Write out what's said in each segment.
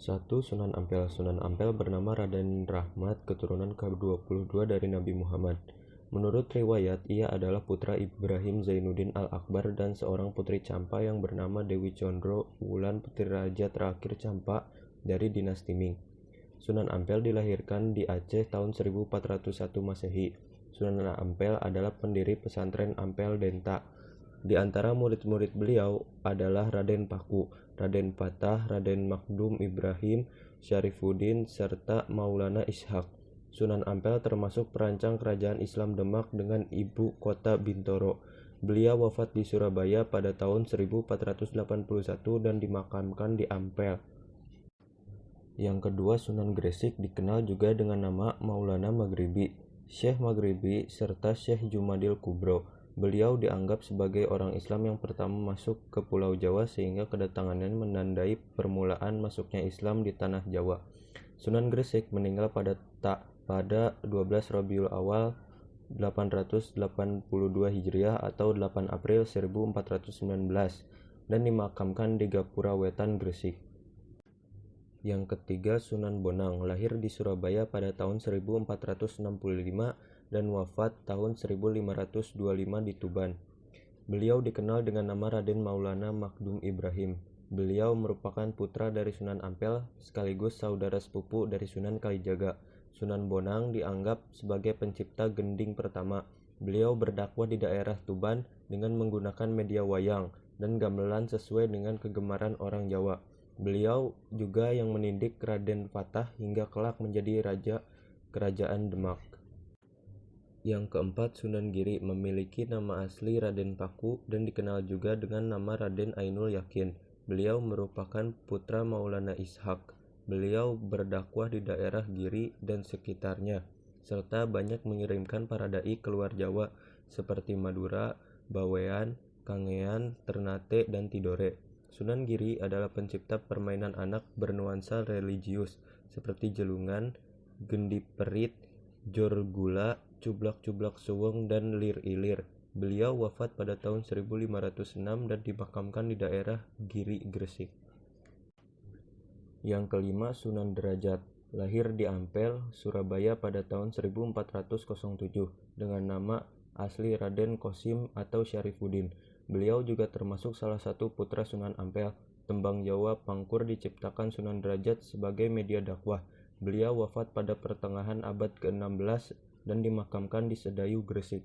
1. Sunan Ampel. Sunan Ampel bernama Raden Rahmat, keturunan ke-22 dari Nabi Muhammad. Menurut riwayat, ia adalah putra Ibrahim Zainuddin Al-Akbar dan seorang putri Campa yang bernama Dewi Condro, Wulan, putri raja terakhir Campa dari dinasti Ming. Sunan Ampel dilahirkan di Aceh tahun 1401 Masehi. Sunan Ampel adalah pendiri pesantren Ampel Denta. Di antara murid-murid beliau adalah Raden Paku, Raden Patah, Raden Makdum Ibrahim, Syarifuddin, serta Maulana Ishaq. Sunan Ampel termasuk perancang kerajaan Islam Demak dengan ibu kota Bintoro. Beliau wafat di Surabaya pada tahun 1481 dan dimakamkan di Ampel. Yang kedua, Sunan Gresik dikenal juga dengan nama Maulana Maghribi, Syekh Maghribi, serta Syekh Jumadil Kubro. Beliau dianggap sebagai orang Islam yang pertama masuk ke Pulau Jawa sehingga kedatangannya menandai permulaan masuknya Islam di tanah Jawa. Sunan Gresik meninggal pada 12 Rabiul Awal 882 Hijriah atau 8 April 1419 dan dimakamkan di Gapura Wetan, Gresik. Yang ketiga, Sunan Bonang, lahir di Surabaya pada tahun 1465 dan wafat tahun 1525 di Tuban. Beliau dikenal dengan nama Raden Maulana Makdum Ibrahim. Beliau merupakan putra dari Sunan Ampel sekaligus saudara sepupu dari Sunan Kalijaga. Sunan Bonang dianggap sebagai pencipta gending pertama. Beliau berdakwah di daerah Tuban dengan menggunakan media wayang dan gamelan sesuai dengan kegemaran orang Jawa. Beliau juga yang menindik Raden Patah hingga kelak menjadi raja kerajaan Demak. Yang keempat, Sunan Giri memiliki nama asli Raden Paku dan dikenal juga dengan nama Raden Ainul Yakin. Beliau merupakan putra Maulana Ishaq. Beliau berdakwah di daerah Giri dan sekitarnya, serta banyak mengirimkan para dai keluar Jawa seperti Madura, Bawean, Kangean, Ternate, dan Tidore. Sunan Giri adalah pencipta permainan anak bernuansa religius seperti jelungan, gendi perit, jor gula, cublak-cublak suweng, dan lir ilir. Beliau wafat pada tahun 1506 dan dimakamkan di daerah Giri, Gresik. Yang kelima, Sunan Derajat, lahir di Ampel, Surabaya pada tahun 1407 dengan nama asli Raden Kosim atau Syarifuddin. Beliau juga termasuk salah satu putra Sunan Ampel. Tembang Jawa Pangkur diciptakan Sunan Derajat sebagai media dakwah. Beliau wafat pada pertengahan abad ke-16 dan dimakamkan di Sedayu, Gresik.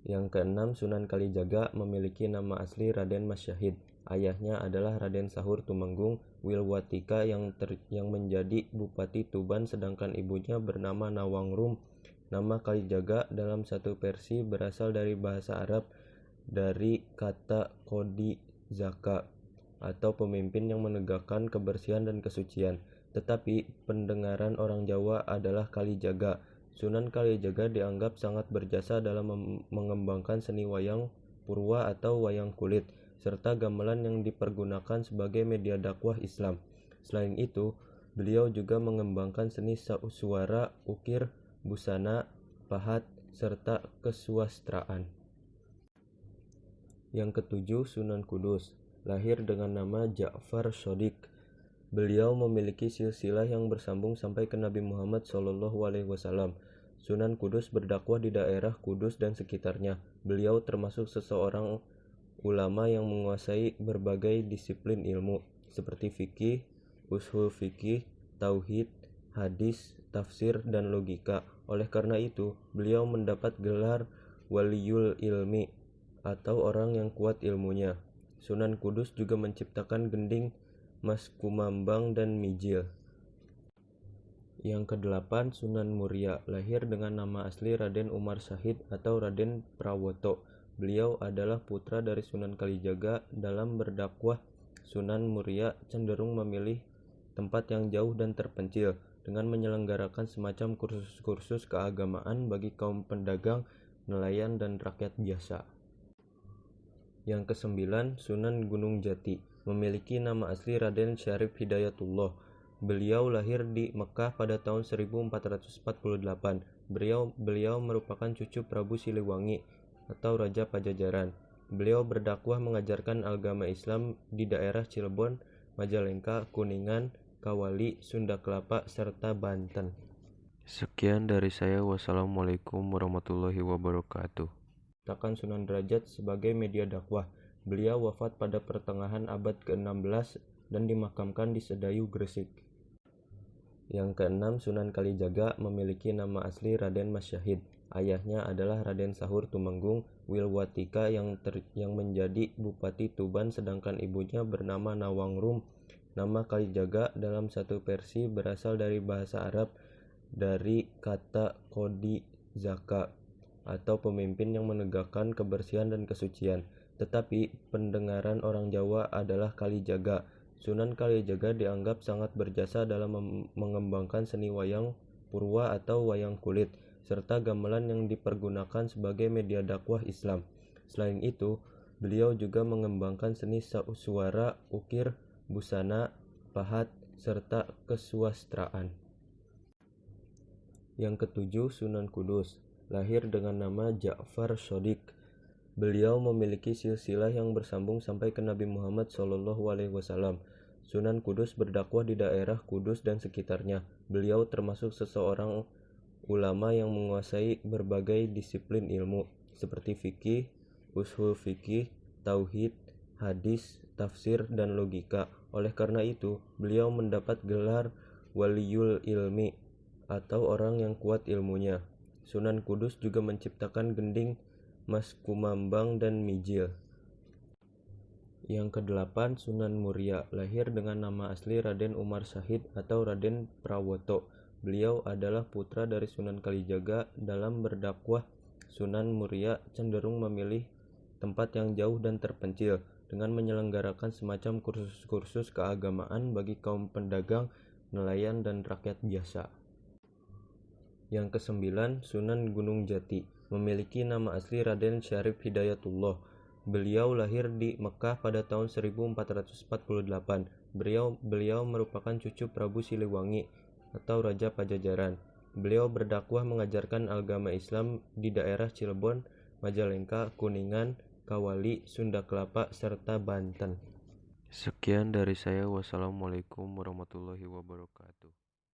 Yang keenam, Sunan Kalijaga memiliki nama asli Raden Masyahid. Ayahnya adalah Raden Sahur Tumenggung Wilwatika yang menjadi Bupati Tuban, sedangkan ibunya bernama Nawangrum. Nama Kalijaga dalam satu versi berasal dari bahasa Arab dari kata Qodi Zaka atau pemimpin yang menegakkan kebersihan dan kesucian. Tetapi pendengaran orang Jawa adalah Kalijaga. Sunan Kalijaga dianggap sangat berjasa dalam mengembangkan seni wayang purwa atau wayang kulit, serta gamelan yang dipergunakan sebagai media dakwah Islam. Selain itu, beliau juga mengembangkan seni suara, ukir, busana, pahat, serta kesusastraan. Yang ketujuh, Sunan Kudus, lahir dengan nama Ja'far Shodiq. Beliau memiliki silsilah yang bersambung sampai ke Nabi Muhammad SAW. Sunan Kudus berdakwah di daerah Kudus dan sekitarnya. Beliau termasuk seseorang ulama yang menguasai berbagai disiplin ilmu seperti fikih, ushul fikih, tauhid, hadis, tafsir, dan logika. Oleh karena itu, beliau mendapat gelar Waliyul Ilmi atau orang yang kuat ilmunya. Sunan Kudus juga menciptakan gending, Mas Kumambang, dan Mijil. Yang kedelapan, Sunan Muria, lahir dengan nama asli Raden Umar Syahid atau Raden Prawoto. Beliau adalah putra dari Sunan Kalijaga. Dalam berdakwah, Sunan Muria cenderung memilih tempat yang jauh dan terpencil dengan menyelenggarakan semacam kursus-kursus keagamaan bagi kaum pedagang, nelayan, dan rakyat biasa. Yang kesembilan, Sunan Gunung Jati, memiliki nama asli Raden Syarif Hidayatullah. Beliau lahir di Mekah pada tahun 1448. Beliau merupakan cucu Prabu Siliwangi atau Raja Pajajaran. Beliau berdakwah mengajarkan agama Islam di daerah Cirebon Majalengka, Kuningan, Kawali, Sunda Kelapa, serta Banten. Sekian dari saya. Wassalamualaikum warahmatullahi wabarakatuh. Takkan Sunan Derajat sebagai media dakwah. Beliau wafat pada pertengahan abad ke-16 dan dimakamkan di Sedayu, Gresik. Yang keenam, Sunan Kalijaga memiliki nama asli Raden Mas Syahid. Ayahnya adalah Raden Sahur Tumenggung Wilwatika yang menjadi Bupati Tuban, sedangkan ibunya bernama Nawangrum. Nama Kalijaga dalam satu versi berasal dari bahasa Arab dari kata Qodi Zaka atau pemimpin yang menegakkan kebersihan dan kesucian. Tetapi pendengaran orang Jawa adalah Kalijaga. Sunan Kalijaga dianggap sangat berjasa dalam mengembangkan seni wayang purwa atau wayang kulit, serta gamelan yang dipergunakan sebagai media dakwah Islam. Selain itu, beliau juga mengembangkan seni suara, ukir, busana, pahat, serta kesusastraan. Yang ketujuh, Sunan Kudus. Lahir dengan nama Ja'far Shodiq. Beliau memiliki silsilah yang bersambung sampai ke Nabi Muhammad SAW. Sunan Kudus berdakwah di daerah Kudus dan sekitarnya. Beliau termasuk seseorang ulama yang menguasai berbagai disiplin ilmu seperti fikih, ushul fikih, tauhid, hadis, tafsir, dan logika. Oleh karena itu, beliau mendapat gelar Waliyul Ilmi atau orang yang kuat ilmunya. Sunan Kudus juga menciptakan gending, Mas Kumambang, dan Mijil. Yang kedelapan, Sunan Muria. Lahir dengan nama asli Raden Umar Syahid atau Raden Prawoto. Beliau adalah putra dari Sunan Kalijaga. Dalam berdakwah, Sunan Muria cenderung memilih tempat yang jauh dan terpencil dengan menyelenggarakan semacam kursus-kursus keagamaan bagi kaum pedagang, nelayan, dan rakyat biasa. Yang kesembilan, Sunan Gunung Jati. Memiliki nama asli Raden Syarif Hidayatullah. Beliau lahir di Mekah pada tahun 1448. Beliau merupakan cucu Prabu Siliwangi atau Raja Pajajaran. Beliau berdakwah mengajarkan agama Islam di daerah Cirebon, Majalengka, Kuningan, Kawali, Sunda Kelapa, serta Banten. Sekian dari saya. Wassalamualaikum warahmatullahi wabarakatuh.